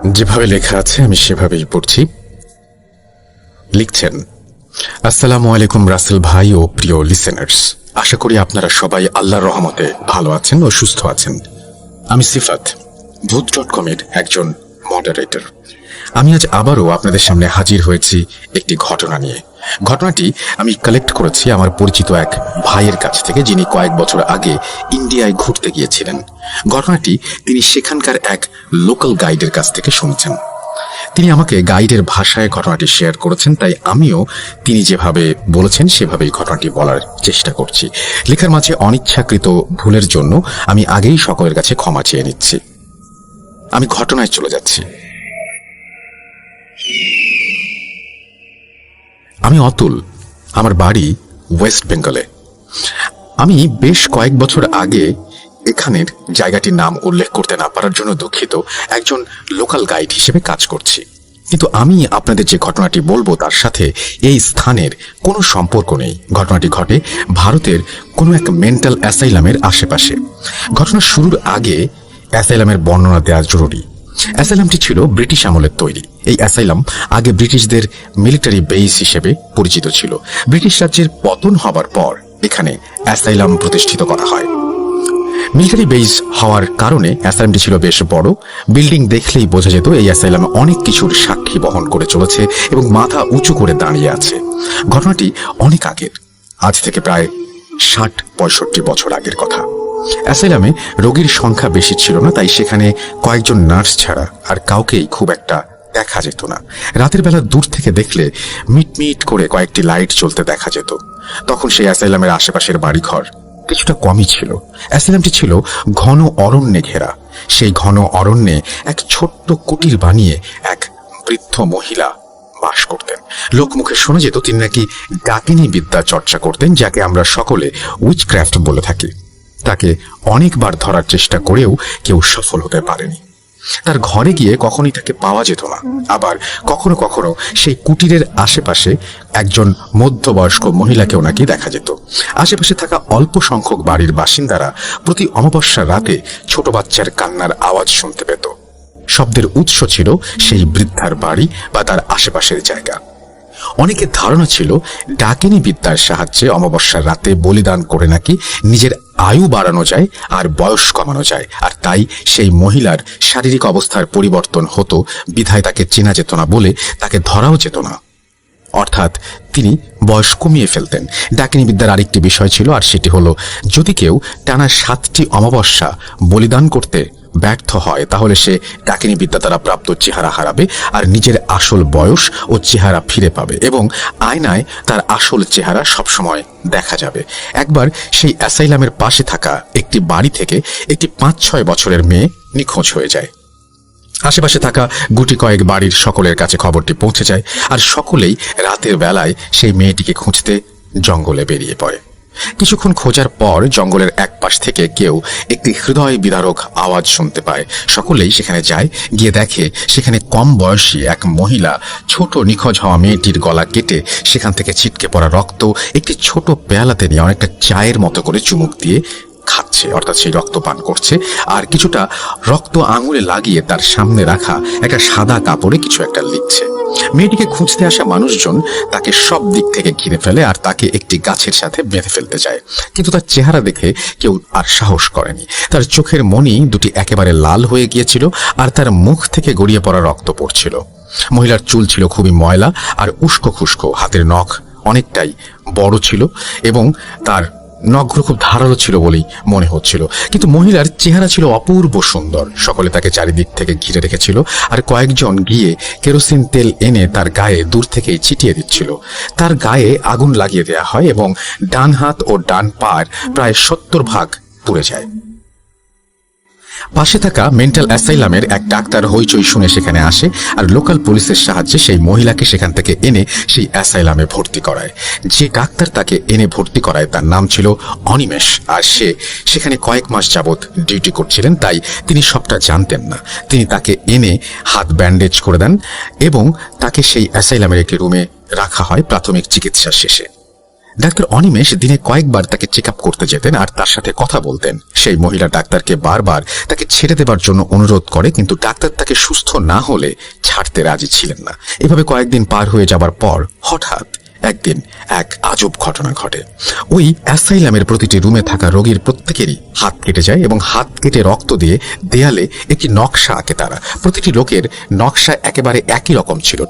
যেভাবে লেখা আছে আমি সেভাবেই পড়ছি। লিখছেন, আসসালামু আলাইকুম রাসেল ভাই ও প্রিয় লিসেনার্স, আশা করি আপনারা সবাই আল্লাহর রহমতে ভালো আছেন ও সুস্থ আছেন। আমি সিফাত, ভূত.com-এর একজন মডারেটর। আমি আজ আবারও আপনাদের সামনে হাজির হয়েছি একটি ঘটনা নিয়ে। ঘটনাটি আমি কালেক্ট করেছি আমার পরিচিত এক ভাইয়ের কাছ থেকে, যিনি কয়েক বছর আগে ইন্ডিয়ায় ঘুরতে গিয়েছিলেন। ঘটনাটি তিনি সেখানকার এক লোকাল গাইডের কাছ থেকে শুনেছেন। তিনি আমাকে গাইডের ভাষায় ঘটনাটি শেয়ার করেছেন, তাই আমিও তিনি যেভাবে বলেছেন সেভাবেই ঘটনাটি বলার চেষ্টা করছি। লেখার মাঝে অনিচ্ছাকৃত ভুলের জন্য আমি আগেই সকলের কাছে ক্ষমা চেয়ে নিচ্ছি। আমি ঘটনায় চলে যাচ্ছি। আমি অতুল, আমার বাড়ি ওয়েস্ট বেঙ্গলে। আমি বেশ কয়েক বছর আগে এখানের জায়গাটির নাম উল্লেখ করতে না পারার জন্য দুঃখিত, একজন লোকাল গাইড হিসেবে কাজ করছি। কিন্তু আমি আপনাদের যে ঘটনাটি বলবো তার সাথে এই স্থানের কোনো সম্পর্ক নেই। ঘটনাটি ঘটে ভারতের কোনো এক মেন্টাল অ্যাসাইলামের আশেপাশে। ঘটনা শুরুর আগে অ্যাসাইলামের বর্ণনা দেওয়া জরুরি। অ্যাসাইলামটি ছিল ব্রিটিশ আমলের তৈরি। এই অ্যাসাইলাম আগে ব্রিটিশদের মিলিটারি বেস হিসেবে পরিচিত ছিল। ব্রিটিশ রাজ্যের পতন হবার পর এখানে অ্যাসাইলাম প্রতিষ্ঠিত করা হয়। মিলিটারি বেস হওয়ার কারণে অ্যাসাইলামটি ছিল বেশ বড়। বিল্ডিং দেখলেই বোঝা যেত এই অ্যাসাইলামে অনেক কিছুর সাক্ষী বহন করে চলেছে এবং মাথা উঁচু করে দাঁড়িয়ে আছে। ঘটনাটি অনেক আগের, আজ থেকে প্রায় ৬০-৬৫ বছর আগের কথা। অ্যাসাইলামে রোগীর সংখ্যা বেশি ছিল না, তাই সেখানে কয়েকজন নার্স ছাড়া আর কাউকেই খুব একটা দেখা যেত না। রাতের বেলা দূর থেকে দেখলে মিটমিট করে কয়েকটি লাইট জ্বলতে দেখা যেত। তখন সেই অ্যাসাইলামের আশেপাশের বাড়িঘর কিছুটা কমই ছিল। অ্যাসাইলামটি ছিল ঘন অরণ্যে ঘেরা। সেই ঘন অরণ্যে এক ছোট্ট কুটির বানিয়ে এক বৃদ্ধ মহিলা বাস করতেন। লোকমুখে শোনা যেত তিনি নাকি ডাকিনী বিদ্যা চর্চা করতেন, যাকে আমরা সকলে উইচক্রাফট বলে থাকি। তাকে অনেকবার ধরার চেষ্টা করেও কেউ সফল হতে পারেনি। তার ঘরে গিয়ে কখনোই তাকে পাওয়া যেত না। আবার কখনো কখনো সেই কুটিরের আশেপাশে একজন মধ্যবয়স্ক মহিলাকেও নাকি দেখা যেত। আশেপাশে থাকা অল্প সংখ্যক বাড়ির বাসিন্দারা প্রতি অমাবস্যার রাতে ছোট বাচ্চার কান্নার আওয়াজ শুনতে পেত। শব্দের উৎস ছিল সেই বৃদ্ধার বাড়ি বা তার আশেপাশের জায়গা। অনেকের ধারণা ছিল ডাকিনী বিদ্যার সাহায্যে অমাবস্যার রাতে বলিদান করে নাকি নিজের আয়ু বাড়ানো যায় আর বয়স কমানো যায়, আর তাই সেই মহিলার শারীরিক অবস্থার পরিবর্তন হতো, বিধায় তাকে চেনা যেত না বলে তাকে ধরাও যেত না, অর্থাৎ তিনি বয়স কমিয়ে ফেলতেন। ডাকিনী বিদ্যার আরেকটি বিষয় ছিল, আর সেটি হলো যদি কেউ টানা 7টি অমাবস্যা বলিদান করতে ব্যর্থ হয় তাহলে সে ডাকিনী বিদ্যা দ্বারা প্রাপ্ত চেহারা হারাবে আর নিজের আসল বয়স ও চেহারা ফিরে পাবে এবং আয়নায় তার আসল চেহারা সবসময় দেখা যাবে। একবার সেই অ্যাসাইলামের পাশে থাকা একটি বাড়ি থেকে একটি 5-6 বছরের মেয়ে নিখোঁজ হয়ে যায়। আশেপাশে থাকা গুটি কয়েক বাড়ির সকলের কাছে খবরটি পৌঁছে যায়, আর সকলেই রাতের বেলায় সেই মেয়েটিকে খুঁজতে জঙ্গলে বেরিয়ে পড়ে। কিছুক্ষণ খোঁজার পর জঙ্গলের এক পাশ থেকে কেউ একটি হৃদয় বিদারক আওয়াজ শুনতে পায়। সকলেই সেখানে যায়। গিয়ে দেখে সেখানে কম বয়সী এক মহিলা ছোট নিখোঁজ হওয়া মেয়েটির গলা কেটে সেখান থেকে ছিটকে পড়া রক্ত একটি ছোট পেয়ালাতে নিয়ে অনেকটা চায়ের মতো করে চুমুক দিয়ে খাচ্ছে, অর্থাৎ সেই রক্ত পান করছে। আর কিছুটা রক্ত আঙুলে লাগিয়ে তার সামনে রাখা একটা সাদা কাপড়ে কিছু একটা লিখছে। মেয়েটিকে খুঁজতে আসা মানুষজন তাকে সব দিক থেকে ঘিরে ফেলে আর তাকে একটি গাছের সাথে বেঁধে ফেলতে চায়, কিন্তু তার চেহারা দেখে কেউ আর সাহস করেনি। তার চোখের মণি দুটি একেবারে লাল হয়ে গিয়েছিল আর তার মুখ থেকে গড়িয়ে পড়া রক্ত পড়ছিল। মহিলার চুল ছিল খুবই ময়লা আর উস্কো খুস্কো। হাতের নখ অনেকটাই বড় ছিল এবং তার নখগুলো খুব ধারালো ছিল বলেই মনে হচ্ছিল, কিন্তু মহিলার চেহারা ছিল অপূর্ব সুন্দর। সকলে তাকে চারিদিক থেকে ঘিরে রেখেছিল আর কয়েকজন গিয়ে কেরোসিন তেল এনে তার গায়ে দূর থেকেই ছিটিয়ে দিচ্ছিল। তার গায়ে আগুন লাগিয়ে দেওয়া হয় এবং ডান হাত ও ডান পায়ের প্রায় 70 ভাগ পুড়ে যায়। পাশে থাকা মেন্টাল অ্যাসাইলামের এক ডাক্তার হইচই শুনে সেখানে আসে আর লোকাল পুলিশের সাহায্যে সেই মহিলাকে সেখান থেকে এনে সেই অ্যাসাইলামে ভর্তি করায়। যে ডাক্তার তাকে এনে ভর্তি করায় তার নাম ছিল অনিমেষ, আর সে সেখানে কয়েক মাস যাবৎ ডিউটি করছিলেন, তাই তিনি সবটা জানতেন না। তিনি তাকে এনে হাত ব্যান্ডেজ করে দেন এবং তাকে সেই অ্যাসাইলামের একটি রুমে রাখা হয় প্রাথমিক চিকিৎসা শেষে। ডাক্তার অনিমেষ দিনে কয়েকবার তাকে চেক আপ করতে যেতেন আর তার সাথে কথা বলতেন। সেই মহিলা ডাক্তারকে বারবার তাকে ছেড়ে দেবার জন্য অনুরোধ করে, কিন্তু ডাক্তার তাকে সুস্থ না হলে ছাড়তে রাজি ছিলেন না। এভাবে কয়েকদিন পার হয়ে যাবার পর হঠাৎ একদিন এক আজব ঘটনা ঘটে। ওই অ্যাসাইলামের প্রতিটি রুমে থাকা রোগীর প্রত্যেকেরই হাত কেটে যায় এবং হাত কেটে রক্ত দিয়ে দেয়ালে একটি নকশা আঁকে তারা। প্রতিটি লোকের নকশা একেবারে একই রকম ছিল।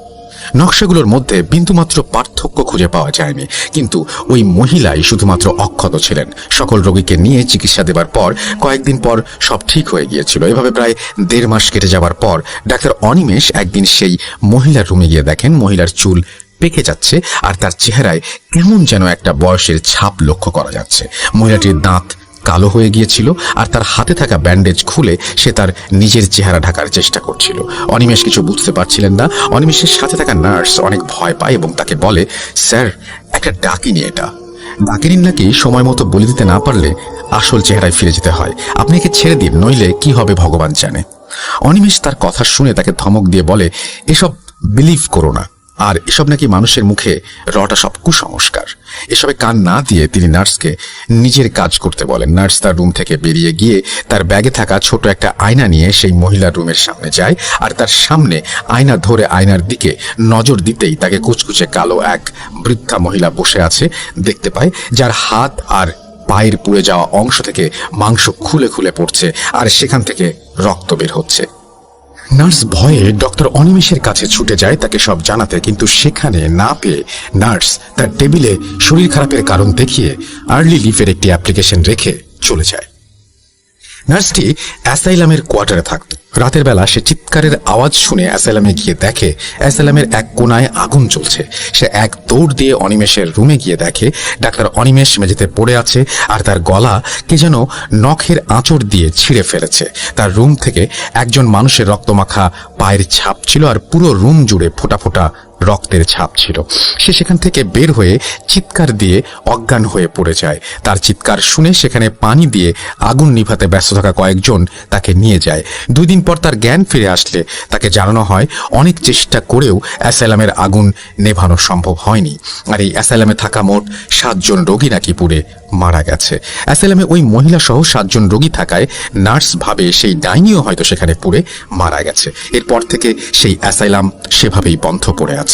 নকশাগুলোর মধ্যে বিন্দুমাত্র পার্থক্য খুঁজে পাওয়া যায়নি, কিন্তু ওই মহিলাই শুধুমাত্র অক্ষত ছিলেন। সকল রোগীকে নিয়ে চিকিৎসা দেবার পর কয়েকদিন পর সব ঠিক হয়ে গিয়েছিল। এভাবে প্রায় 1.5 মাস কেটে যাবার পর ডাক্তার অনিমেষ একদিন সেই মহিলার রুমে গিয়ে দেখেন মহিলার চুল পেকে যাচ্ছে আর তার চেহারায় কেমন যেন একটা বয়সের ছাপ লক্ষ্য করা যাচ্ছে। মহিলাটির দাঁত কালো হয়ে গিয়েছিল আর তার হাতে থাকা ব্যান্ডেজ খুলে সে তার নিজের চেহারা ঢাকার চেষ্টা করছিল। অনিমেষ কিছু বুঝতে পারছিলেন না। অনিমেষের সাথে থাকা নার্স অনেক ভয় পায় এবং তাকে বলে, স্যার, একটা ডাকিনি, এটা ডাকিনি নাকি সময় মতো বলে দিতে না পারলে আসল চেহারায় ফিরে যেতে হয়। আপনি একে ছেড়ে দিন, নইলে কি হবে ভগবান জানে। অনিমেষ তার কথা শুনে তাকে ধমক দিয়ে বলে, এসব বিলিভ করো না, আর এসব নাকি মানুষের মুখে রটা সব কুসংস্কার। এসবে কান না দিয়ে তিনি নার্সকে নিজের কাজ করতে বলেন। নার্স তার রুম থেকে বেরিয়ে গিয়ে তার ব্যাগে থাকা ছোট একটা আয়না নিয়ে সেই মহিলার রুমের সামনে যায় আর তার সামনে আয়না ধরে আয়নার দিকে নজর দিতেই তাকে কুচকুচে কালো এক বৃদ্ধা মহিলা বসে আছে দেখতে পায়, যার হাত আর পায়ের পুড়ে যাওয়া অংশ থেকে মাংস খুলে খুলে পড়ছে আর সেখান থেকে রক্ত বের হচ্ছে। নার্স ভয়ে ডক্টর অনিমেষের কাছে ছুটে যায় তাকে সব জানাতে, কিন্তু সেখানে না পেয়ে নার্স তার টেবিলে শরীর খারাপের কারণ দেখিয়ে আর্লি লিভের একটি অ্যাপ্লিকেশন রেখে চলে যায়। নার্সটি অ্যাসাইলামের কোয়ার্টারে থাকত। রাতের বেলা সে চিৎকারের আওয়াজ শুনে অ্যাসাইলামে গিয়ে দেখে অ্যাসাইলামের এক কোনায় আগুন চলছে। সে এক দৌড় দিয়ে অনিমেষের রুমে গিয়ে দেখে ডাক্তার অনিমেষ মেঝেতে পড়ে আছে আর তার গলা কে যেন নখের আঁচড় দিয়ে ছিঁড়ে ফেলেছে। তার রুম থেকে একজন মানুষের রক্তমাখা পায়ের ছাপ ছিল আর পুরো রুম জুড়ে ফোঁটা ফোঁটা রক্তের ছাপ ছিল। সে সেখান থেকে বের হয়ে চিৎকার দিয়ে অজ্ঞান হয়ে পড়ে যায়। তার চিৎকার শুনে সেখানে পানি দিয়ে আগুন নিভাতে ব্যস্ত থাকা কয়েকজন তাকে নিয়ে যায়। 2 দিন পর তার জ্ঞান ফিরে আসলে তাকে জানানো হয় অনেক চেষ্টা করেও অ্যাসাইলামের আগুন নেভানো সম্ভব হয়নি, আর এই অ্যাসাইলামে থাকা মোট 7 জন রোগী নাকি পুড়ে মারা গেছে। অ্যাসাইলামে ওই মহিলা সহ 7 জন রোগী থাকায় নার্স ভাবে সেই ডাইনিও হয়তো সেখানে পুড়ে মারা গেছে। এরপর থেকে সেই অ্যাসাইলাম সেভাবেই বন্ধ পড়ে আছে।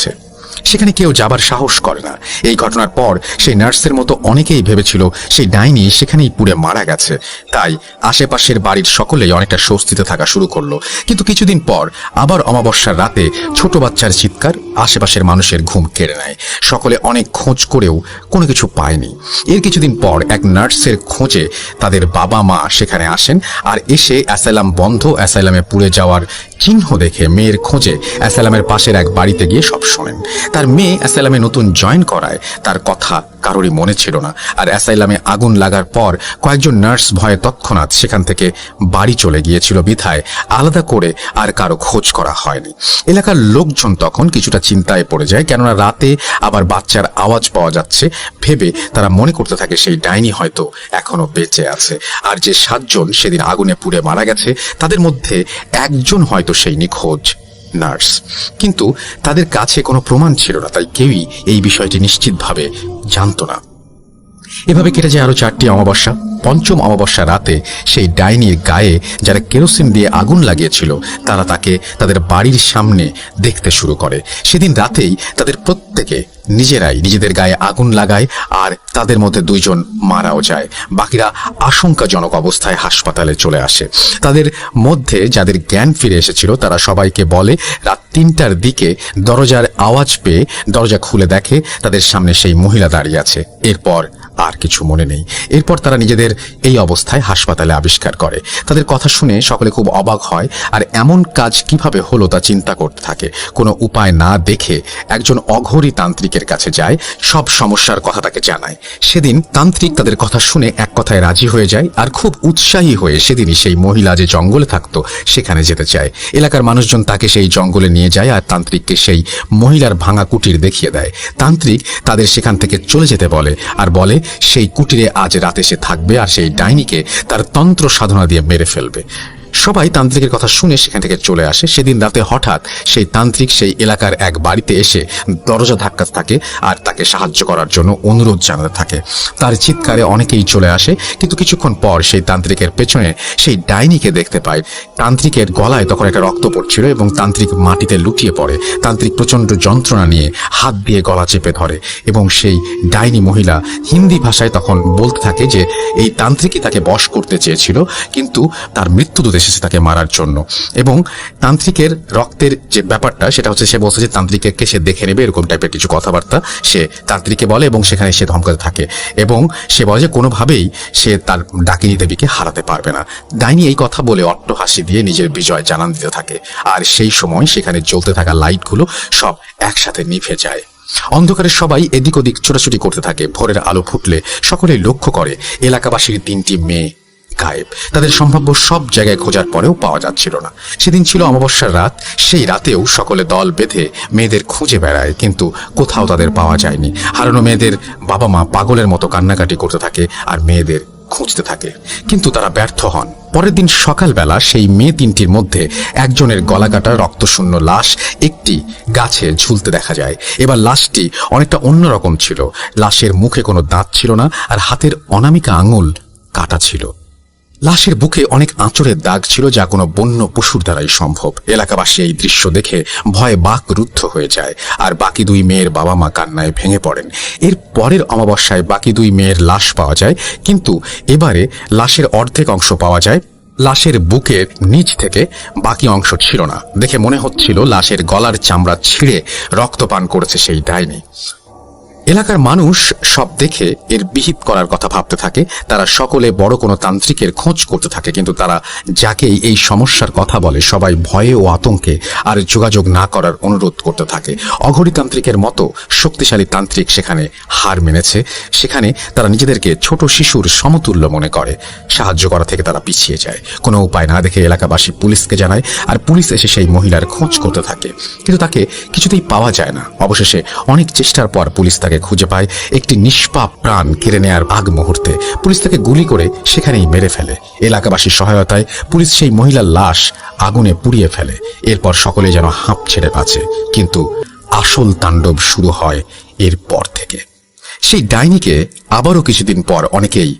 সেখানে কেউ যাবার সাহস করে না। এই ঘটনার পর সেই নার্সের মতো অনেকেই ভেবেছিল সেই ডাইনি সেখানেই পুড়ে মারা গেছে। তাই আশেপাশের বাড়ির সকলেই অনেকটা স্বস্তিতে থাকা শুরু করলো। কিন্তু কিছুদিন পর আবার অমাবস্যার রাতে ছোট বাচ্চার চিৎকার আশেপাশের মানুষের ঘুম কেড়ে নেয়। সকলে অনেক খোঁজ করেও কোনো কিছু পায়নি। এর কিছুদিন পর এক নার্সের খোঁজে তাদের বাবা মা সেখানে আসেন আর এসে অ্যাসাইলাম বন্ধ, অ্যাসাইলামে পুড়ে যাওয়ার চিহ্ন দেখে মেয়ের খোঁজে অ্যাসাইলামের পাশের এক বাড়িতে গিয়ে সব শোনেন। তার মেয়ে অ্যাসাইলামে নতুন জয়েন করায় তার কথা কারোরই মনে ছিল না। আর অ্যাসাইলামে আগুন লাগার পর কয়েকজন নার্স ভয়ে তৎক্ষণাৎ সেখান থেকে বাড়ি চলে গিয়েছিল বিধায় আলাদা করে আর কারো খোঁজ করা হয়নি। এলাকার লোকজন তখন কিছুটা চিন্তায় পড়ে যায়, কেননা রাতে আবার বাচ্চার আওয়াজ পাওয়া যাচ্ছে ভেবে তারা মনে করতে থাকে সেই ডাইনি হয়তো এখনো বেঁচে আছে। আর যে 7 জন সেদিন আগুনে পুড়ে মারা গেছে তাদের মধ্যে একজন হয়তো সেই নিখোঁজ নার্স। কিন্তু তাদের কাছে কোনো প্রমাণ ছিল না, তাই কেউই এই বিষয়টি নিশ্চিতভাবে জানত না। এভাবে কেটে যায় আরো 4টি অমাবস্যা। 5ম অমাবস্যা রাতে সেই ডাইনির গায়ে যারা কেরোসিন দিয়ে আগুন লাগিয়েছিল তারা তাকে তাদের বাড়ির সামনে দেখতে শুরু করে। সেদিন রাতেই তাদের প্রত্যেকে নিজেরাই নিজেদের গায়ে আগুন লাগায় আর তাদের মধ্যে 2 জন মারাও যায়। বাকিরা আশঙ্কাজনক অবস্থায় হাসপাতালে চলে আসে। তাদের মধ্যে যাদের জ্ঞান ফিরে এসেছিল তারা সবাইকে বলে রাত 3টার দিকে দরজার আওয়াজ পেয়ে দরজা খুলে দেখে তাদের সামনে সেই মহিলা দাঁড়িয়ে আছে। এরপর আর কিছু মনে নেই। এরপর তারা নিজেদের এই অবস্থায় হাসপাতালে আবিষ্কার করে। তাদের কথা শুনে সকলে খুব অবাক হয় আর এমন কাজ কিভাবে হলো তা চিন্তা করতে থাকে। কোনো উপায় না দেখে একজন অঘরী তান্ত্রিকের কাছে যায়, সব সমস্যার কথা তাকে জানায়। সেদিন তান্ত্রিক তাদের কথা শুনে এক কথায় রাজি হয়ে যায় আর খুব উৎসাহী হয়ে সেদিনই সেই মহিলা যে জঙ্গলে থাকতো সেখানে যেতে চায়। এলাকার মানুষজন তাকে সেই জঙ্গলে নিয়ে যায় আর তান্ত্রিককে সেই মহিলার ভাঙা কুটির দেখিয়ে দেয়। তান্ত্রিক তাদের সেখান থেকে চলে যেতে বলে আর বলে সেই কুটিরে আজ রাতে সে থাকবে আর সেই ডাইনিকে তার তন্ত্র সাধনা দিয়ে মেরে ফেলবে। সবাই তান্ত্রিকের কথা শুনে সেখান থেকে চলে আসে। সেদিন রাতে হঠাৎ সেই তান্ত্রিক সেই এলাকার এক বাড়িতে এসে দরজা ধাক্কাতে থাকে আর তাকে সাহায্য করার জন্য অনুরোধ জানাতে থাকে। তার চিৎকারে অনেকেই চলে আসে, কিন্তু কিছুক্ষণ পর সেই তান্ত্রিকের পেছনে সেই ডাইনিকে দেখতে পায়। তান্ত্রিকের গলায় তখন একটা রক্ত পড়ছিল এবং তান্ত্রিক মাটিতে লুটিয়ে পড়ে। তান্ত্রিক প্রচণ্ড যন্ত্রণা নিয়ে হাত দিয়ে গলা চেপে ধরে এবং সেই ডাইনি মহিলা হিন্দি ভাষায় তখন বলতে থাকে যে এই তান্ত্রিকই তাকে বশ করতে চেয়েছিল, কিন্তু তার মৃত্যুদূত এসেছে তাকে মারার জন্য। এবং তান্ত্রিকের রক্তের যে ব্যাপারটা সেটা হচ্ছে সে বলছে যে তান্ত্রিককে সে দেখে নেবে, এরকম টাইপের কিছু কথাবার্তা সে তান্ত্রিককে বলে এবং সেখানে সে ধমকাতে থাকে এবং সে বলে যে কোনোভাবেই সে তার ডাকিনী দেবীকে হারাতে পারবে না। ডাইনি এই কথা বলে অট্টহাসি দিয়ে নিজের বিজয় জানান দিতে থাকে। আর সেই সময় সেখানে জ্বলতে থাকা লাইটগুলো সব একসাথে নিভে যায়। অন্ধকারে সবাই এদিক ওদিক ছোটাছুটি করতে থাকে। ভোরের আলো ফুটলে সকলেই লক্ষ্য করে এলাকাবাসীর 3টি মেয়ে গায়েব। তাদের সম্ভাব্য সব জায়গায় খোঁজার পরেও পাওয়া যাচ্ছিল না। সেদিন ছিল অমাবস্যার রাত। সেই রাতেও সকলে দল বেঁধে মেয়েদের খুঁজে বেড়ায়, কিন্তু কোথাও তাদের পাওয়া যায়নি। হারানো মেয়েদের বাবা মা পাগলের মতো কান্নাকাটি করতে থাকে আর মেয়েদের খুঁজতে থাকে, কিন্তু তারা ব্যর্থ হন। পরের দিন সকালবেলা সেই মেয়ে 3টির মধ্যে একজনের গলাকাটা রক্তশূন্য লাশ একটি গাছে ঝুলতে দেখা যায়। এবার লাশটি অনেকটা অন্যরকম ছিল। লাশের মুখে কোনো দাঁত ছিল না আর হাতের অনামিকা আঙুল কাটা ছিল। লাশের বুকে অনেক আঁচড়ের দাগ ছিল, যা কোনো বন্য পশুর দ্বারাই সম্ভব। এলাকাবাসী এই দৃশ্য দেখে ভয়ে বাকরুদ্ধ হয়ে যায় আর বাকি 2 মেয়ের বাবা মা কান্নায় ভেঙে পড়েন। এর পরের অমাবস্যায় বাকি 2 মেয়ের লাশ পাওয়া যায়, কিন্তু এবারে লাশের অর্ধেক অংশ পাওয়া যায়। লাশের বুকের নিচ থেকে বাকি অংশ ছিল না। দেখে মনে হচ্ছিল লাশের গলার চামড়া ছিঁড়ে রক্তপান করেছে সেই ডাইনি। এলাকার মানুষ সব দেখে এর বিহিত করার কথা ভাবতে থাকে। তারা সকলে বড় কোনো তান্ত্রিকের খোঁজ করতে থাকে, কিন্তু তারা যাকেই এই সমস্যার কথা বলে সবাই ভয়ে ও আতঙ্কে আর যোগাযোগ না করার অনুরোধ করতে থাকে। অঘরী তান্ত্রিকের মতো শক্তিশালী তান্ত্রিক সেখানে হার মেনেছে। সেখানে তারা নিজেদেরকে ছোট শিশুর সমতুল্য মনে করে। সাহায্য করা থেকে তারা পিছিয়ে যায়। কোনো উপায় না দেখে এলাকাবাসী পুলিশকে জানায় আর পুলিশ এসে সেই মহিলার খোঁজ করতে থাকে, কিন্তু তাকে কিছুতেই পাওয়া যায় না। অবশেষে অনেক চেষ্টার পর পুলিশ তাকে খুঁজে পায় একটি নিষ্পাপ প্রাণ কেড়ে নেয়ার আগ মুহূর্তে। পুলিশ তাকে গুলি করে সেখানেই মেরে ফেলে। এলাকাবাসীর সহায়তায় পুলিশ সেই মহিলার লাশ আগুনে পুড়িয়ে ফেলে। এরপর সকলে যেন হাঁপ ছেড়ে বাঁচে, কিন্তু আসল তাণ্ডব শুরু হয় এরপর থেকে। সেই ডাইনিকে আবারও কিছুদিন পর অনেকেই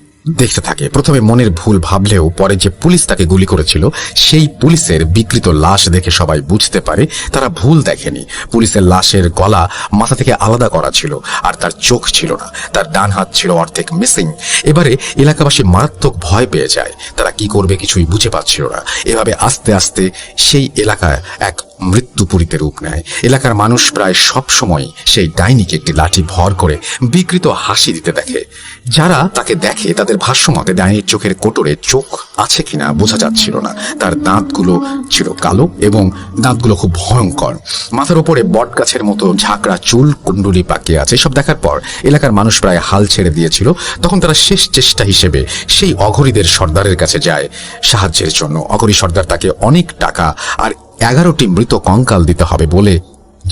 দেখতে থাকে। প্রথমে মনের ভুল ভাবলেও পরে যে পুলিশ তাকে গুলি করেছিল সেই পুলিশের বিকৃত লাশ দেখে সবাই বুঝতে পারে তারা ভুল দেখেনি। পুলিশের লাশের গলা মাথা থেকে আলাদা করা ছিল আর তার চোখ ছিল না। তার ডান হাত ছিল অর্ধেক মিসিং। এবারে এলাকাবাসী মারাত্মক ভয় পেয়ে যায়। তারা কি করবে কিছুই বুঝে পাচ্ছিল না। এভাবে আস্তে আস্তে সেই এলাকায় এক মৃত্যুপুরীতে রূপ নেয়। এলাকার মানুষ প্রায় সব সময় সেই ডাইনিকে একটি লাঠি ভর করে বিকৃত হাসি দিতে দেখে। যারা তাকে দেখে তাদের ভাষ্যমতে ডাইনির চোখের কোটরে চোখ আছে কিনা বোঝা যাচ্ছিল না। তার দাঁতগুলো ছিল কালো এবং দাঁতগুলো খুব ভয়ঙ্কর। মাথার উপরে বট গাছের মতো ঝাঁকড়া চুল, কুণ্ডুলি পাকিয়ে আছে। সব দেখার পর এলাকার মানুষ প্রায় হাল ছেড়ে দিয়েছিল। তখন তারা শেষ চেষ্টা হিসেবে সেই অঘরীদের সর্দারের কাছে যায় সাহায্যের জন্য। অঘরী সর্দার তাকে অনেক টাকা আর 11টি মৃত কঙ্কাল দিতে হবে বলে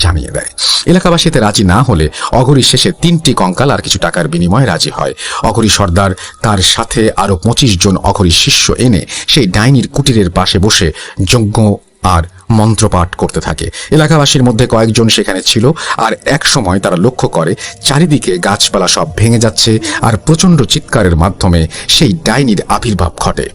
জানিয়ে দেয়। এলাকাবাসীতে রাজি না হলে অঘরী শেষে 3টি কঙ্কাল আর কিছু টাকার বিনিময়ে রাজি হয়। অঘরী সর্দার তার সাথে আরো 25 জন অঘরী শিষ্য এনে সেই ডাইনির কুটিরের পাশে বসে যজ্ঞ আর মন্ত্রপাঠ করতে থাকে। এলাকাবাসীর মধ্যে কয়েকজন সেখানে ছিল আর এক সময় তারা লক্ষ্য করে চারিদিকে গাছপালা সব ভেঙে যাচ্ছে আর প্রচণ্ড চিৎকারের মাধ্যমে সেই ডাইনির আবির্ভাব ঘটে।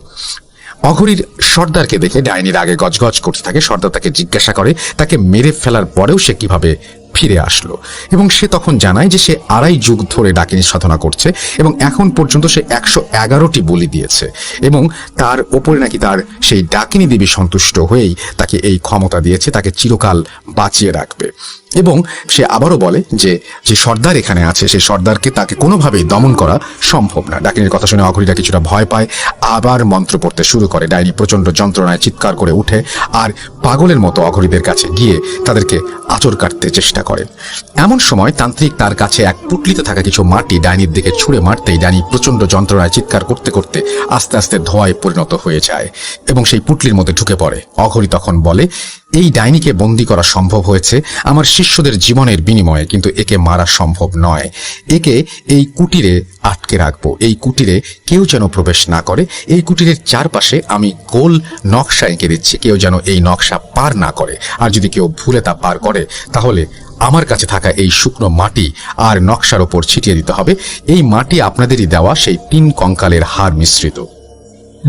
অঘরীর সর্দারকে দেখে ডাইনির আগে গজগজ করতে থাকে। সর্দার তাকে জিজ্ঞাসা করে তাকে মেরে ফেলার পরেও সে কিভাবে ফিরে আসলো, এবং সে তখন জানায় যে সে 2.5 যুগ ধরে ডাকিনী সাধনা করছে এবং এখন পর্যন্ত সে 111টি বলি দিয়েছে এবং তার ওপরে নাকি তার সেই ডাকিনী দেবী সন্তুষ্ট হয়েই তাকে এই ক্ষমতা দিয়েছে, তাকে চিরকাল বাঁচিয়ে রাখবে। এবং সে আবারও বলে যে যে সর্দার এখানে আছে সেই সর্দারকে তাকে কোনোভাবেই দমন করা সম্ভব না। ডাকিনীর কথা শুনে অঘরীরা কিছুটা ভয় পায়, আবার মন্ত্র পড়তে শুরু করে। ডাইনি প্রচণ্ড যন্ত্রণায় চিৎকার করে উঠে আর পাগলের মতো অঘরীদের কাছে গিয়ে তাদেরকে আঁচড় কাটতে চেষ্টা করে। এমন সময় তান্ত্রিক তার কাছে এক পুটলিতে থাকা কিছু মাটি ডাইনির দিকে ছুঁড়ে মারতেই ডাইনি প্রচণ্ড যন্ত্রণায় চিৎকার করতে করতে আস্তে আস্তে ধোঁয়ায় পরিণত হয়ে যায় এবং সেই পুটলির মধ্যে ঢুকে পড়ে। অঘরী তখন বলে, এই ডাইনিকে বন্দী করা সম্ভব হয়েছে আমার শিষ্যদের জীবনের বিনিময়ে, কিন্তু একে মারা সম্ভব নয়। একে এই কুটিরে আটকে রাখবো, এই কুটিরে কেউ যেন প্রবেশ না করে। এই কুটিরের চারপাশে আমি গোল নকশা এঁকে দিচ্ছি, কেউ যেন এই নকশা পার না করে। আর যদি কেউ ভুলে তা পার করে তাহলে আমার কাছে থাকা এই শুকনো মাটি আর নকশার ওপর ছিটিয়ে দিতে হবে। এই মাটি আপনাদেরই দেওয়া সেই 3 কঙ্কালের হাড় মিশ্রিত।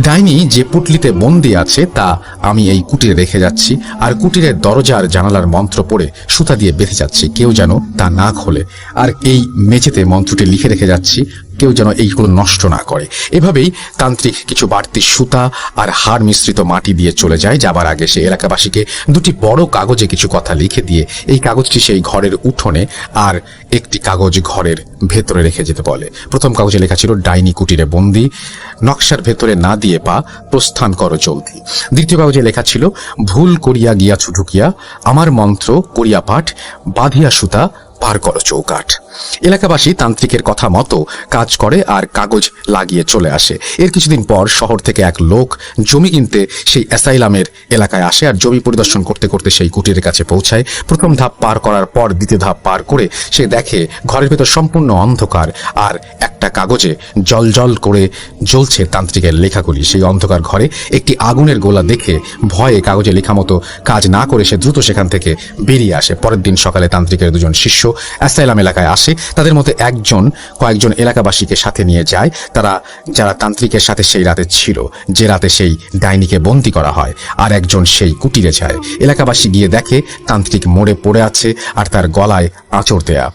ডাইনি যে পুটলিতে বন্দি আছে তা আমি এই কুটিরে রেখে যাচ্ছি, আর কুটিরের দরজার জানালার মন্ত্র পড়ে সুতা দিয়ে বেঁধে যাচ্ছি, কেউ যেন তা না খোলে। আর এই মেঝেতে মন্ত্রটি লিখে রেখে যাচ্ছি, কেউ যেন এইগুলো নষ্ট না করে। এভাবেই তান্ত্রিক কিছু বাড়তি সুতা আর হাড় মিশ্রিত মাটি দিয়ে চলে যায়। যাবার আগে সে এলাকাবাসীকে 2টি বড় কাগজে কিছু কথা লিখে দিয়ে এই কাগজটি সেই ঘরের উঠোনে আর একটি কাগজ ঘরের ভেতরে রেখে যেতে বলে। প্রথম কাগজে লেখা ছিল, ডাইনি কুটিরে বন্দি, নকশার ভেতরে না দিয়ে পা, প্রস্থান করো জলদি। দ্বিতীয় কাগজে লেখা ছিল, ভুল করিয়া গিয়াছু ঢুকিয়া, আমার মন্ত্র করিয়া পাঠ, বাঁধিয়া সুতা পার করো চৌকাঠ। এলাকাবাসী তান্ত্রিকের কথা মতো কাজ করে আর কাগজ লাগিয়ে চলে আসে। এর কিছুদিন পর শহর থেকে এক লোক জমি কিনতে সেই অ্যাসাইলামের এলাকায় আসে, আর জমি পরিদর্শন করতে করতে সেই কুটিরের কাছে পৌঁছায়। প্রথম ধাপ পার করার পর দ্বিতীয় ধাপ পার করে সে দেখে ঘরের ভেতর সম্পূর্ণ অন্ধকার, আর একটা কাগজে জল করে জ্বলছে তান্ত্রিকের লেখাগুলি। সেই অন্ধকার ঘরে একটি আগুনের গোলা দেখে ভয়ে কাগজে লেখা মতো কাজ না করে সে দ্রুত সেখান থেকে বেরিয়ে আসে। পরের দিন সকালে তান্ত্রিকের 2জন শিষ্য অ্যাসাইলাম এলাকায় আসে। তাদের মধ্যে কয়েকজন এলাকাবাসীকে সাথে নিয়ে যায়, যারা তান্ত্রিকের সাথে সেই রাতে ছিল, যে রাতে সেই ডাইনিকে বন্দী করা হয়। আর একজন সেই কুটিরে যায়। এলাকাবাসী গিয়ে দেখে তান্ত্রিক মরে পড়ে আছে আর তার গলায় আঁচড় দেয়া।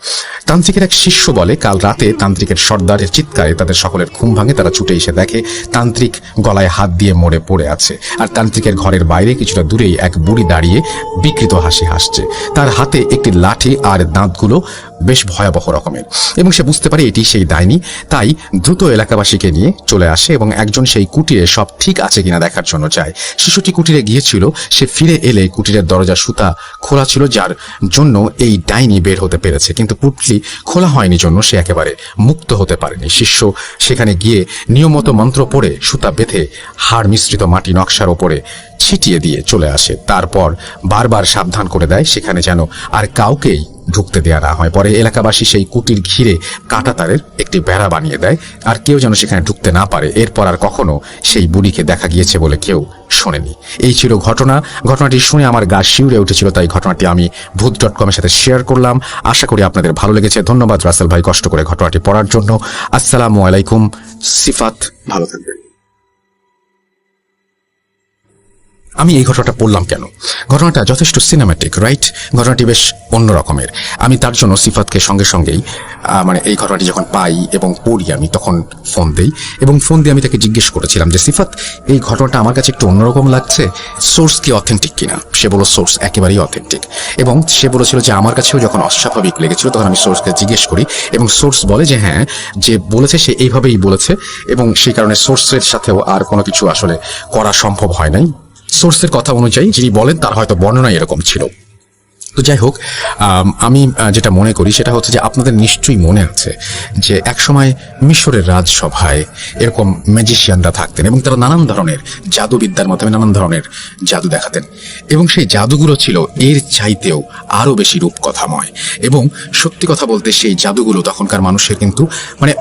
তান্ত্রিকের এক শিষ্য বলে, কাল রাতে তান্ত্রিকের সর্দারের চিৎকারে তাদের সকলের ঘুম ভাঙে। তারা ছুটে এসে দেখে তান্ত্রিক গলায় হাত দিয়ে মরে পড়ে আছে, আর তান্ত্রিকের ঘরের বাইরে কিছুটা দূরেই এক বুড়ি দাঁড়িয়ে বিকৃত হাসি হাসছে। তার হাতে একটি লাঠি আর দাঁতগুলো বেশ ভয়াবহ রকমের, এবং সে বুঝতে পারে এটি সেই ডাইনি। তাই দ্রুত এলাকাবাসীকে নিয়ে চলে আসে এবং একজন সেই কুটিরে সব ঠিক আছে কিনা দেখার জন্য যায়। শিশুটি কুটিরে গিয়েছিল, সে ফিরে এলে কুটিরের দরজা সুতা খোলা ছিল, যার জন্য এই ডাইনি বের হতে পেরেছে। কিন্তু পুটলি খোলা হয়নি জন্য সে একেবারে মুক্ত হতে পারেনি। শিষ্য সেখানে গিয়ে নিয়মমতো মন্ত্র পড়ে সুতা বেঁধে হাড় মিশ্রিত মাটি নকশার ওপরে ছিটিয়ে দিয়ে চলে আসে। তারপর বারবার সাবধান করে দেয় সেখানে যেন আর কাউকেই ঢুকতে দেয়া না হয়। পরে এলাকাবাসী সেই কুটির ঘিরে কাঁটা তারের একটি বেড়া বানিয়ে দেয়, আর কেউ যেন সেখানে ঢুকতে না পারে। এরপর আর কখনো সেই বুড়িকে দেখা গিয়েছে বলে কেউ শোনেনি। এই ছিল ঘটনাটি শুনে আমার গা শিউরে উঠেছিল, তাই ঘটনাটি আমি ভূত.com এর সাথে শেয়ার করলাম। আশা করি আপনাদের ভালো লেগেছে। ধন্যবাদ রাসেল ভাই কষ্ট করে ঘটনাটি পড়ার জন্য। আসসালামু আলাইকুম। সিফাত, ভালো থাকবেন। আমি এই ঘটনাটা পড়লাম কেন? ঘটনাটা যথেষ্ট সিনেম্যাটিক, রাইট? ঘটনাটি বেশ অন্য রকমের। আমি তার জন্য সিফাতকে সঙ্গেই এই ঘটনাটি যখন পাই এবং পড়ি আমি তখন ফোন দেই, এবং ফোন দিয়ে আমি তাকে জিজ্ঞেস করেছিলাম যে, সিফাত, এই ঘটনাটা আমার কাছে একটু অন্যরকম লাগছে, সোর্স কি অথেন্টিক কিনা? সে বলল, সোর্স একেবারেই অথেন্টিক। এবং সে বলেছিল যে আমার কাছেও যখন অস্বাভাবিক লেগেছিল তখন আমি সোর্সকে জিজ্ঞেস করি, এবং সোর্স বলে যে হ্যাঁ, যে বলেছে সে এইভাবেই বলেছে, এবং সেই কারণে সোর্সের সাথেও আর কোনো কিছু আসলে করা সম্ভব হয় নাই। সোর্সের কথা অনুযায়ী যিনি বলেন তার হয়তো বর্ণনা এরকম ছিল। তো যাই হোক, আমি যেটা মনে করি সেটা হচ্ছে যে আপনাদের নিশ্চয়ই মনে আছে যে একসময় মিশরের রাজসভায় এরকম ম্যাজিশিয়ানরা থাকতেন, এবং তারা নানান ধরনের জাদুবিদ্যার মাধ্যমে নানান ধরনের জাদু দেখাতেন, এবং সেই জাদুগুলো ছিল এর চাইতেও আরো বেশি রূপকথাময়। এবং সত্যি কথা বলতে সেই জাদুগুলো তখনকার মানুষের কিন্তু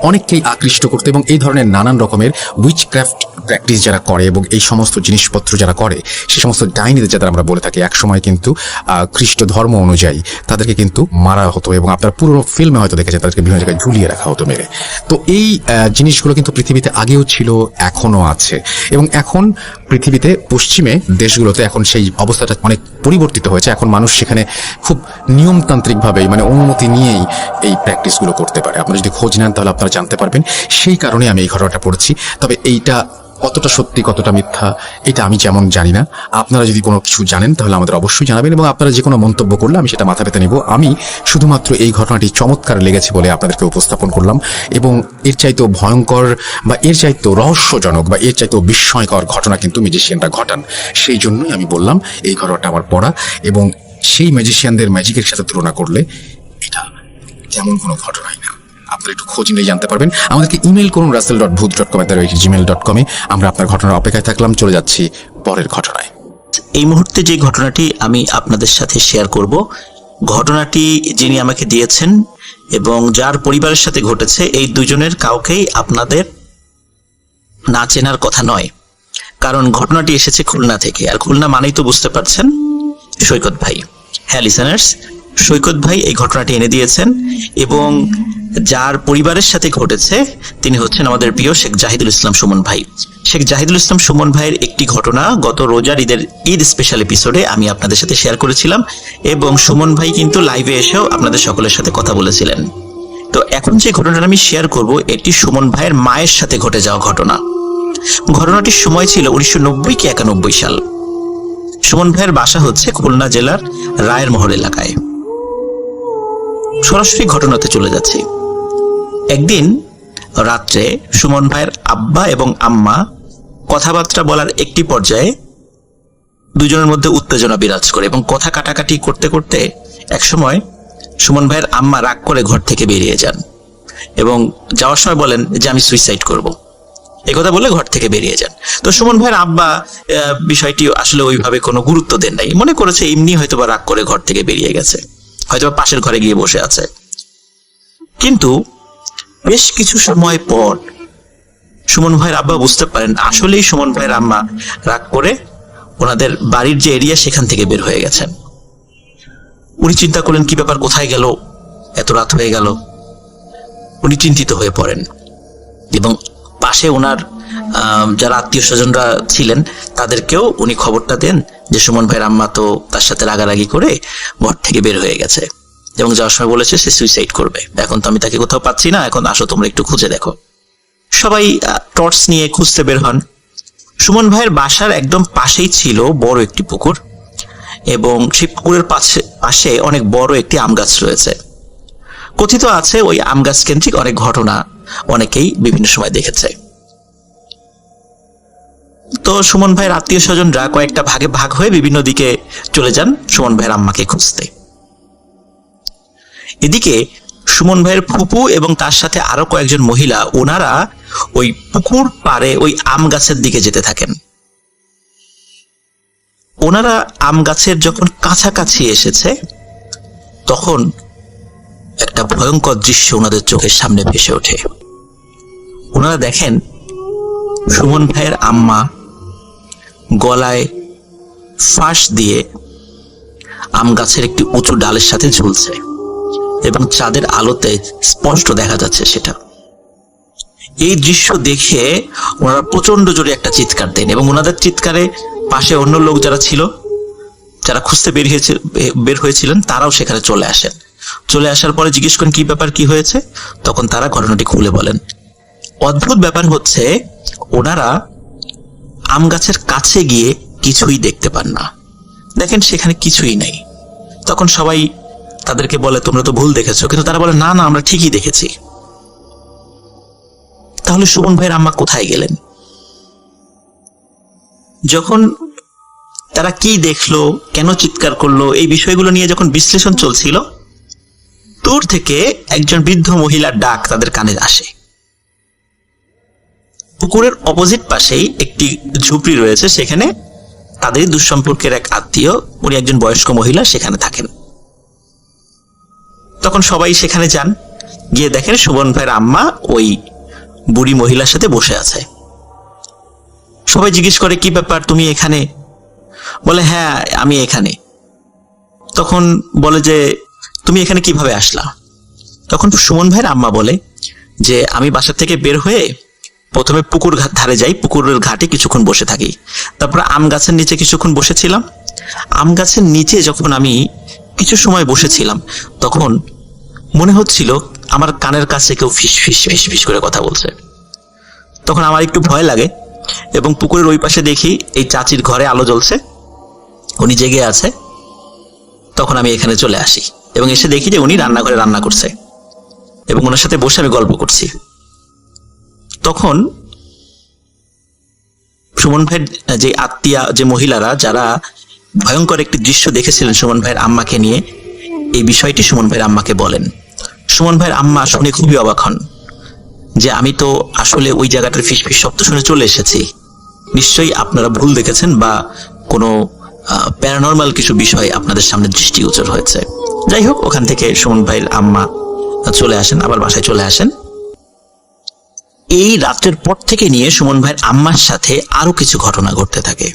অনেককেই আকৃষ্ট করতো, এবং এই ধরনের নানান রকমের উইচক্রাফট প্র্যাকটিস যারা করে এবং এই সমস্ত জিনিসপত্র যারা করে, সেই সমস্ত ডাইনিদের যাদের আমরা বলে থাকি, একসময় কিন্তু খ্রিস্ট ধর্ম অনুযায়ী তাদেরকে কিন্তু মারা হতো, এবং আপনার পুরো ফিল্মে হয়তো দেখেছে তাদেরকে বিভিন্ন জায়গায় ঝুলিয়ে রাখা হতো মেরে। তো এই জিনিসগুলো কিন্তু পৃথিবীতে আগেও ছিল, এখনো আছে, এবং এখন পৃথিবীতে পশ্চিমে দেশগুলোতে এখন সেই অবস্থাটা অনেক পরিবর্তিত হয়েছে। এখন মানুষ সেখানে খুব নিয়মতান্ত্রিকভাবেই অনুমতি নিয়েই এই প্র্যাকটিসগুলো করতে পারে। আপনারা যদি খোঁজ নেন তাহলে আপনারা জানতে পারবেন। সেই কারণে আমি এই ঘটনাটা পড়েছি। তবে এইটা কতটা সত্যি কতটা মিথ্যা এটা আমি যেমন জানি না। আপনারা যদি কোনো কিছু জানেন তাহলে আমাদের অবশ্যই জানাবেন, এবং আপনারা যে কোনো মন্তব্য করলে আমি সেটা মাথা পেতে নেব। আমি শুধুমাত্র এই ঘটনাটি চমৎকার লেগেছে বলে আপনাদেরকে উপস্থাপন করলাম, এবং এর চাইতেও ভয়ঙ্কর বা এর চাইতেও রহস্যজনক বা এর চাইতেও বিস্ময়কর ঘটনা কিন্তু ম্যাজিশিয়ানরা ঘটান। সেই জন্যই আমি বললাম এই ঘটনাটা আমার পড়া, এবং সেই ম্যাজিশিয়ানদের ম্যাজিকের সাথে তুলনা করলে এটা তেমন কোনো ঘটনাই না। আপনারা একটু খোঁজ নিয়ে জানতে পারবেন। আমাদেরকে ইমেল করুন russell.booth.com@gmail.com-এ। আমরা আপনার ঘটনার অপেক্ষায় থাকলাম। চলে যাচ্ছি পরের ঘটনায়। এই মুহূর্তে যে ঘটনাটি আমি আপনাদের সাথে শেয়ার করব, ঘটনাটি যিনি আমাকে দিয়েছেন এবং যার পরিবারের সাথে ঘটেছে এই দুজনের কাউকেই আপনাদের না চেনার কথা নয়, কারণ ঘটনাটি এসেছে খুলনা থেকে। আর খুলনা মানেই তো বুঝতে পারছেন সৈকত ভাই। হ্যাঁ লিসেনার্স, সৈকত ভাই এই ঘটনাটি এনে দিয়েছেন এবং যার পরিবারের সাথে ঘটেছে তিনি হচ্ছেন আমাদের প্রিয় শেখ জাহিদুল ইসলাম সুমন ভাই। শেখ জাহিদুল ইসলাম সুমন ভাইয়ের একটি ঘটনা গত রোজার ঈদ স্পেশাল এপিসোডে আমি আপনাদের সাথে শেয়ার করেছিলাম এবং সুমন ভাই কিন্তু লাইভে এসেও আপনাদের সকলের সাথে কথা বলেছিলেন। তো এখন যে ঘটনাটা আমি শেয়ার করব এটি সুমন ভাইয়ের মায়ের সাথে ঘটে যাওয়া ঘটনা। ঘটনাটির সময় ছিল 1990 কি 91 সাল। সুমন ভাইয়ের বাসা হচ্ছে খুলনা জেলার রায়ের মহল এলাকায়। সরাসরি ঘটনাতে চলে যাচ্ছি। একদিন রাত্রে সুমন ভাইয়ের আব্বা এবং আম্মা কথাবার্তা বলার একটি পর্যায়ে দুজনের মধ্যে উত্তেজনা বিরাজ করে এবং কথা কাটাকাটি করতে করতে একসময় সুমন ভাইয়ের আম্মা রাগ করে ঘর থেকে বেরিয়ে যান এবং যাওয়ার সময় বলেন যে আমি সুইসাইড করব, এই কথা বলে ঘর থেকে বেরিয়ে যান। তো সুমন ভাইয়ের আব্বা বিষয়টি আসলে ওইভাবে কোনো গুরুত্ব দেন নাই, মনে করেছে এমনি হয়তোবা রাগ করে ঘর থেকে বেরিয়ে গেছে, হয়তোবা পাশের ঘরে গিয়ে বসে আছে। কিন্তু বেশ কিছু সময় পর সুমন ভাইয়ের আব্বা বুঝতে পারেন আসলেই সুমন ভাইয়ের আম্মা রাগ করে ওনাদের বাড়ির যে এরিয়া সেখান থেকে বের হয়ে গেছেন। উনি চিন্তা করলেন কি ব্যাপার, কোথায় গেল, এত রাত হয়ে গেল। উনি চিন্তিত হয়ে পড়েন এবং পাশে ওনার যারা আত্মীয় স্বজনরা ছিলেন তাদেরকেও উনি খবরটা দেন যে সুমন ভাইয়ের আম্মা তো তার সাথে রাগারাগি করে ঘর থেকে বের হয়ে গেছে এবং যাওয়ার সময় বলেছে সে সুইসাইড করবে। এখন তো আমি তাকে কোথাও পাচ্ছি না, এখন আসো তোমরা একটু খুঁজে দেখো। সবাই টর্চ নিয়ে খুঁজতে বের হন। সুমন ভাইয়ের বাসার একদম পাশেই ছিল বড় একটি পুকুর এবং সেই পুকুরের পাশে অনেক বড় একটি আম গাছ রয়েছে। কথিত আছে ওই আম গাছ কেন্দ্রিক অনেক ঘটনা অনেকেই বিভিন্ন সময় দেখেছে। তো সুমন ভাইয়ের আত্মীয় স্বজনরা কয়েকটা ভাগে ভাগ হয়ে বিভিন্ন দিকে চলে যান সুমন ভাইয়ের আম্মাকে খুঁজতে। এদিকে সুমন ভাইয়ের ফুপু এবং তার সাথে আরো কয়েকজন মহিলা ওনারা ওই পুকুর পাড়ে ওই আম গাছের দিকে যেতে থাকেন। ওনারা আম গাছের যখন কাছাকাছি এসেছে তখন একটা ভয়ঙ্কর দৃশ্য ওনাদের চোখের সামনে ভেসে ওঠে। ওনারা দেখেন সুমন ভাইয়ের আম্মা গলায় ফাঁস দিয়ে আম গাছের একটি উঁচু ডালের সাথে ঝুলছে এবং চাঁদের আলোতে স্পষ্ট দেখা যাচ্ছে সেটা। এই দৃশ্য দেখে ওনারা প্রচন্ড জোরে একটা চিৎকার দেন এবং ওনাদের চিৎকারে পাশে অন্য লোক যারা ছিল, যারা খুঁজতে বের হয়েছিলেন তারাও সেখানে চলে আসেন। চলে আসার পরে জিজ্ঞেস করেন কি ব্যাপার, কি হয়েছে। তখন তারা ঘটনাটি খুলে বলেন। অদ্ভুত ব্যাপার হচ্ছে ওনারা আম গাছের কাছে গিয়ে কিছুই দেখতে পান না, দেখেন সেখানে কিছুই নাই। তখন সবাই তাদেরকে বলে তোমরা তো ভুল দেখেছো, কিন্তু তারা বলে না না আমরা ঠিকই দেখেছি। তাহলে সুমন ভাইয়ের আম্মা কোথায় গেলেন? যখন তারা কি দেখলো, কেন চিৎকার করলো, এই বিষয়গুলো নিয়ে যখন বিশ্লেষণ চলছিল দূর থেকে একজন বৃদ্ধ মহিলার ডাক তাদের কানে আসে। পুকুরের অপোজিট পাশেই একটি ঝুপড়ি রয়েছে, সেখানে তাদের দুঃসম্পর্কের এক আত্মীয়, উনি একজন বয়স্ক মহিলা সেখানে থাকেন। তখন সবাই সেখানে যান, গিয়ে দেখেন সুমন ভাইয়ের আম্মা ওই বুড়ি মহিলার সাথে বসে আছে। সবাই জিজ্ঞেস করে কি ব্যাপার তুমি এখানে? বলে হ্যাঁ আমি এখানে। তখন বলে যে তুমি এখানে কিভাবে আসলা? তখন সুমন ভাইয়ের আম্মা বলে যে আমি বাসা থেকে বের হয়ে প্রথমে পুকুর ধারে যাই, পুকুরের ঘাটে কিছুক্ষণ বসে থাকি, তারপর আম গাছের নিচে কিছুক্ষণ বসেছিলাম। আম গাছের নিচে যখন আমি কিছু সময় বসেছিলাম তখন মনে হচ্ছিল আমার কানের কাছে কেউ ফিস ফিস ফিস ফিস করে কথা বলছে। তখন আমার একটু ভয় লাগে এবং পুকুরের ওই পাশে দেখি এই চাচির ঘরে আলো জ্বলছে, উনি জেগে আছে। তখন আমি এখানে চলে আসি এবং এসে দেখি যে উনি রান্নাঘরে রান্না করছে এবং ওনার সাথে বসে আমি গল্প করছি। তখন সুমন ভাইয়ের যে আত্মীয়া, যে মহিলারা যারা ভয়ঙ্কর একটি দৃশ্য দেখেছিলেন সুমন ভাইয়ের আম্মাকে নিয়ে, এই বিষয়টি সুমন ভাইয়ের আম্মাকে বলেন। সুমন ভাইয়ের আম্মা শুনে খুবই অবাক হন যে আমি তো আসলে ওই জায়গাটার ফিসফিস শব্দ শুনে চলে এসেছি, নিশ্চয়ই আপনারা ভুল দেখেছেন বা কোনো প্যারানর্মাল কিছু বিষয় আপনাদের সামনে দৃষ্টিগোচর হয়েছে। যাই হোক, ওখান থেকে সুমন ভাইয়ের আম্মা চলে আসেন, আবার বাসায় চলে আসেন। এই রাত্রের পর থেকে নিয়ে সুমন ভাইয়ের আম্মার সাথে আরো কিছু ঘটনা ঘটতে থাকে।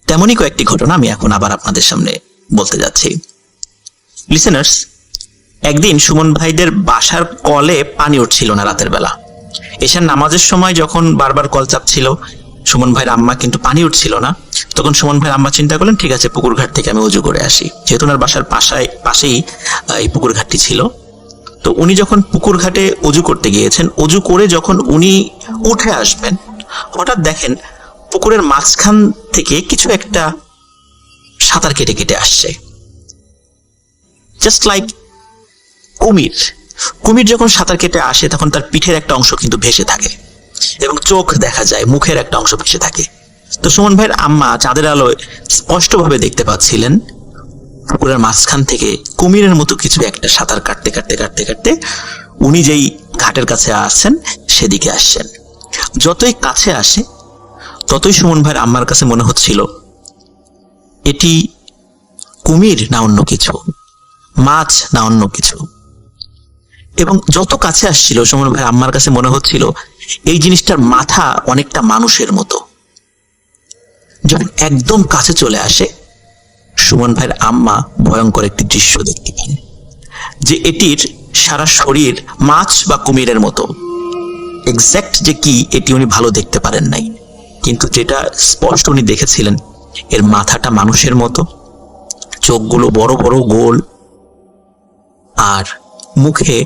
তেমনই কয়েকটি ঘটনা আমি এখন আবার আপনাদের সামনে বলতে যাচ্ছি। লিসেনার্স, একদিন সুমন ভাইদের বাসার কলে পানি উঠছিল না রাতের বেলা। এশার নামাজের সময় যখন বারবার কল চাপছিল সুমন ভাইয়ের আম্মা, কিন্তু পানি উঠছিল না, তখন সুমন ভাইয়ের আম্মা চিন্তা করলেন, ঠিক আছে পুকুর ঘাট থেকে আমি উজু করে আসি। যেহেতু ওনার বাসার পাশেই এই পুকুর ঘাটটি ছিল, তো উনি যখন পুকুর ঘাটে উজু করতে গিয়েছেন, উজু করে যখন উনি উঠে আসবেন, হঠাৎ দেখেন পুকুরের মাঝখান থেকে কিছু একটা সাঁতার কেটে কেটে আসছে, জাস্ট লাইক কুমির। কুমির যখন সাঁতার কেটে আসে তখন তার পিঠের একটা অংশ কিন্তু ভেসে থাকে এবং চোখ দেখা যায়, মুখের একটা অংশ ভেসে থাকে। তো সুমন ভাইয়ের আম্মা চাঁদের আলোয় স্পষ্টভাবে দেখতে পাচ্ছিলেন পুকুরের মাঝখান থেকে কুমিরের মতো কিছু একটা সাঁতার কাটতে কাটতে কাটতে কাটতে উনি যেই ঘাটের কাছে আসছেন সেদিকে আসছেন। যতই কাছে আসে ততই সুমন ভাইয়ের আম্মার কাছে মনে হচ্ছিল এটি কুমির না অন্য কিছু, মাছ না অন্য কিছু। এবং যত কাছে আসছিল সুমন ভাইয়ের আম্মার কাছে মনে হচ্ছিল এই জিনিসটার মাথা অনেকটা মানুষের মতো। যখন একদম কাছে চলে আসে সুমন ভাইয়ের আম্মা ভয়ঙ্কর একটি দৃশ্য দেখতে পান, যে এটির সারা শরীর মাছ বা কুমিরের মতো। এক্স্যাক্ট যে কি এটি উনি ভালো দেখতে পারেন নাই, কিন্তু যেটা স্পষ্ট উনি দেখেছিলেন এর মাথাটা মানুষের মতো, চোখগুলো বড় বড় গোল, আর মুখে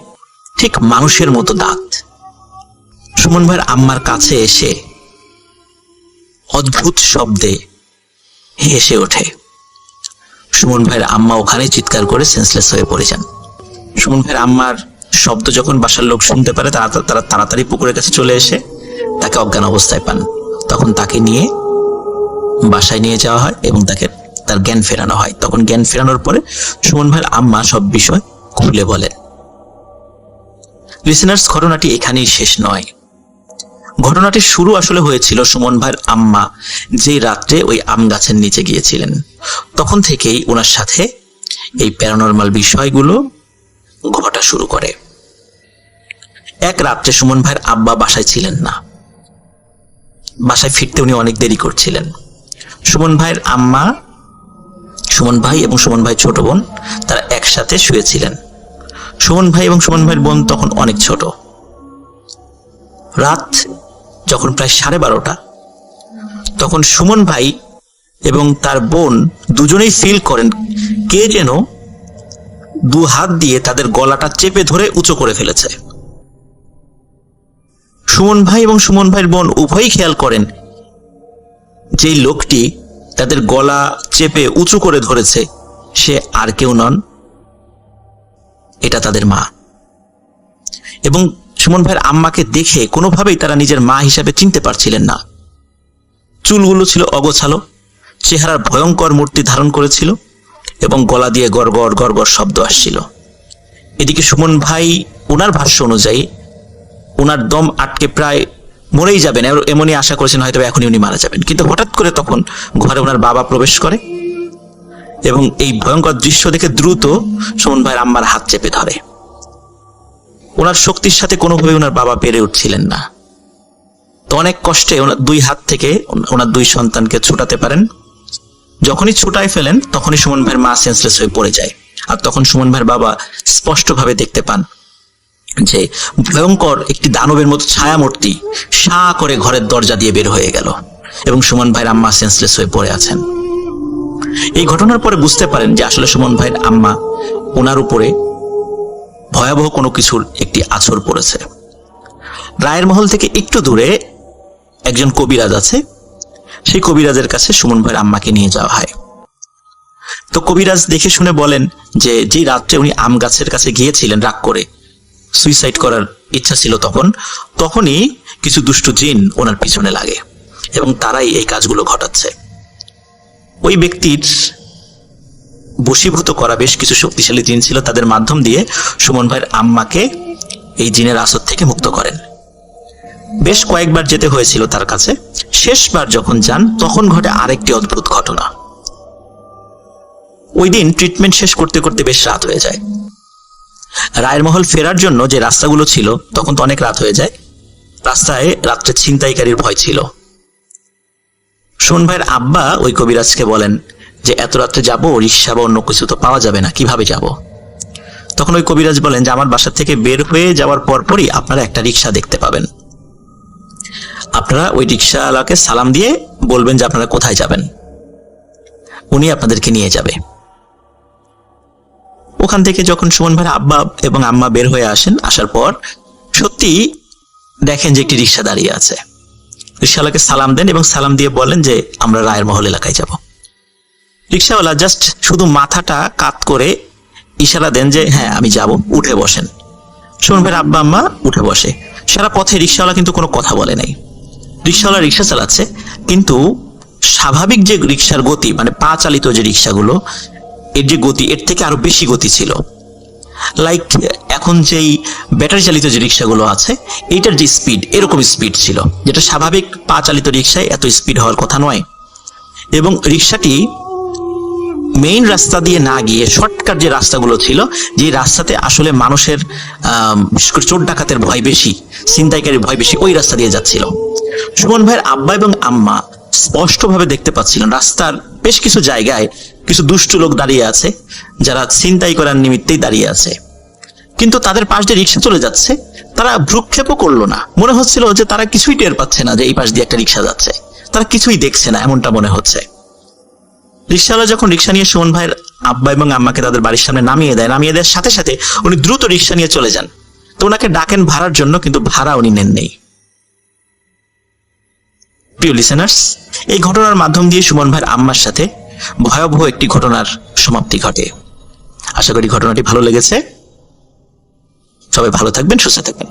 ঠিক মানুষের মতো দাঁত। সুমন ভাইয়ের আম্মার কাছে এসে অদ্ভুত শব্দে হেসে ওঠে। সুমন ভাইয়ের আম্মা ওখানে চিৎকার করে সেন্সলেস হয়ে পড়ে যান। সুমন ভাইয়ের আম্মার শব্দ যখন বাসার লোক শুনতে পারে তারা তাড়াতাড়ি পুকুরের কাছে চলে এসে তাকে অজ্ঞান অবস্থায় পান। তখন তাকে নিয়ে বাসায় নিয়ে যাওয়া হয় এবং তার জ্ঞান ফেরানো হয়। তখন জ্ঞান ফেরানোর পরে সুমন ভাইয়ের আম্মা সব বিষয় খুলে বলেন। লিসেনার্স, ঘটনাটি এখানেই শেষ নয়। ঘটনাটির শুরু আসলে হয়েছিল সুমন ভাইয়ের আম্মা যে রাত্রে ওই আম গাছের নিচে গিয়েছিলেন, তখন থেকেই ওনার সাথে এই প্যারানরমাল বিষয়গুলো ঘটা শুরু করে। এক রাত্রে সুমন ভাইয়ের আব্বা বাসায় ছিলেন না, বাসায় ফিরতে উনি অনেক দেরি করছিলেন। সুমন ভাইয়ের আম্মা, সুমন ভাই এবং সুমন ভাই ছোট বোন তারা একসাথে শুয়েছিলেন। সুমন ভাই এবং সুমন ভাইয়ের বোন তখন অনেক ছোট। রাত যখন প্রায় 12:30, তখন সুমন ভাই এবং তার বোন দুজনেই ফিল করেন কে যেন দু হাত দিয়ে তাদের গলাটা চেপে ধরে উঁচু করে ফেলেছে। সুমন ভাই এবং সুমন ভাইয়ের বোন উভয়ই খেয়াল করেন যেই লোকটি তাদের গলা চেপে উঁচু করে ধরেছে সে আর কেউ নন, এটা তাদের মা। এবং সুমন ভাইয়ের আম্মাকে দেখে কোনোভাবেই তারা নিজের মা হিসাবে চিনতে পারছিলেন না। চুলগুলো ছিল অগোছালো, চেহারার ভয়ঙ্কর মূর্তি ধারণ করেছিল এবং গলা দিয়ে গড়গড় গড়গড় শব্দ আসছিল। এদিকে সুমন ভাই ওনার ভাষ্য অনুযায়ী ওনার দম আটকে প্রায় মরেই যাবেন এমনই আশা করেছেন, হয়তো এখনই উনি মারা যাবেন। কিন্তু হঠাৎ করে তখন ঘরে ওনার বাবা প্রবেশ করে এবং এই ভয়ঙ্কর দৃশ্য দেখে দ্রুত সুমন ভাইয়ের আম্মার হাত চেপে ধরে। ওনার শক্তির সাথে কোনোভাবে ওনার বাবা পেরে উঠছিলেন না, তো অনেক কষ্টে ওনার দুই হাত থেকে ওনার দুই সন্তানকে ছুটাতে পারেন। যখনই ছুটাই ফেলেন তখনই সুমন ভাইয়ের মা সেন্সলেস হয়ে পড়ে যায়। আর তখন সুমন ভাইয়ের বাবা স্পষ্টভাবে দেখতে পান যে ভয়ঙ্কর একটি দানবের মতো ছায়ামূর্তি সাঁ করে ঘরের দরজা দিয়ে বের হয়ে গেল এবং সুমন ভাইয়ের আম্মা সেন্সলেস হয়ে পড়ে আছেন। এই ঘটনার পরে বুঝতে পারেন যে আসলে সুমন ভাইয়ের আম্মা ওনার উপরে ভয়াবহ কোনো কিছুর একটি আছর পড়েছে। রায়ের মহল থেকে একটু দূরে একজন কবিরাজ আছে, সেই কবিরাজের কাছে সুমন ভাইয়ের আম্মাকে নিয়ে যাওয়া হয়। তো কবিরাজ দেখে শুনে বলেন যে যেই রাত্রে উনি আম গাছের কাছে গিয়েছিলেন রাগ করে, সুইসাইড করার ইচ্ছা ছিল তখনই কিছু দুষ্ট জিন ওনার পিছনে লাগে এবং তারাই এই কাজগুলো ঘটাচ্ছে। ওই ব্যক্তির বশীভূত করা বেশ কিছু শক্তিশালী জিন ছিল, তাদের মাধ্যম দিয়ে সুমন ভাইয়ের আম্মাকে এই জিনের আসর থেকে মুক্ত করেন। বেশ কয়েকবার যেতে হয়েছিল তার কাছে। শেষবার যখন যান তখন ঘটে আরেকটি অদ্ভুত ঘটনা। ওই দিন ট্রিটমেন্ট শেষ করতে করতে বেশ রাত হয়ে যায়। রায়ের মহল ফেরার জন্য যে রাস্তাগুলো ছিল তখন তো অনেক রাত হয়ে যায়, রাস্তায় রাত্রে ছিনতাইকারীর ভয় ছিল। সুমন ভাইয়ের আব্বা ওই কবিরাজকে বলেন যে এত রাত্রে যাবো, রিক্সা বা অন্য কিছু তো পাওয়া যাবে না, কিভাবে যাব? তখন ওই কবিরাজ বলেন যে আমার বাসা থেকে বের হয়ে যাওয়ার পরপরই আপনারা একটা রিক্সা দেখতে পাবেন, আপনারা ওই রিক্সাওয়ালাকে সালাম দিয়ে বলবেন যে আপনারা কোথায় যাবেন, উনি আপনাদেরকে নিয়ে যাবে। ওখান থেকে যখন সুমন ভাইয়ের আব্বা এবং আম্মা বের হয়ে আসেন, আসার পর সত্যি দেখেন যে একটি রিক্সা দাঁড়িয়ে আছে। রিক্সাওয়ালাকে সালাম দেন এবং সালাম দিয়ে বলেন যে আমরা রায়ের মহল এলাকায় যাব। রিক্সাওয়ালা জাস্ট শুধু মাথাটা কাত করে ইশারা দেন যে হ্যাঁ আমি যাব, উঠে বসেন। সুমন ভাইয়ের আব্বা আম্মা উঠে বসে। সারা পথে রিক্সাওয়ালা কিন্তু কোনো কথা বলে নাই। রিক্সাওয়ালা রিক্সা চালাচ্ছে, কিন্তু স্বাভাবিক যে রিক্সার গতি, মানে পা চালিত যে রিক্সাগুলো, এর যে গতি এর থেকে আরো বেশি গতি ছিল। লাইক এখন যেই ব্যাটারি চালিত যে রিক্সাগুলো আছে এইটার যে স্পিড, এরকম স্পিড ছিল, যেটা স্বাভাবিক পা চালিত রিক্সায় এত স্পিড হওয়ার কথা নয়। এবং রিক্সাটি মেইন রাস্তা দিয়ে না গিয়ে শর্টকাট যে রাস্তাগুলো ছিল, যে রাস্তাতে আসলে মানুষের বিশেষ করে চোর ডাকাতের ভয় বেশি, ছিনতাইকারীর ভয় বেশি, ওই রাস্তা দিয়ে যাচ্ছিল। সুমন ভাইয়ের আব্বা এবং আম্মা স্পষ্টভাবে দেখতে পাচ্ছিলেন রাস্তার বেশ কিছু জায়গায় কিছু দুষ্টু লোক দাঁড়িয়ে আছে, যারা ছিনতাই করার নিমিত্তেই দাঁড়িয়ে আছে। কিন্তু তাদের পাশ দিয়ে রিক্সা চলে যাচ্ছে, তারা ভ্রুক্ষেপও করলো না। মনে হচ্ছিল যে তারা কিছুই টের পাচ্ছে না যে এই পাশ দিয়ে একটা রিক্সা যাচ্ছে, তারা কিছুই দেখছে না, এমনটা মনে হচ্ছে। রিক্সাওয়ালা যখন রিক্সা নিয়ে সুমন ভাইয়ের আব্বা এবং আম্মাকে তাদের বাড়ির সামনে নামিয়ে দেওয়ার সাথে সাথে উনি দ্রুত রিক্সা নিয়ে চলে যান। তো ওনাকে ডাকেন ভাড়ার জন্য, কিন্তু ভাড়া উনি নেন নেই। প্রিয় লিসেনার্স, এই ঘটনার মাধ্যম দিয়ে সুমন ভাইয়ের আম্মার সাথে ভয়াবহ একটি ঘটনার সমাপ্তি ঘটে। আশা করি ঘটনাটি ভালো লেগেছে। সবাই ভালো থাকবেন, সুস্থ থাকবেন।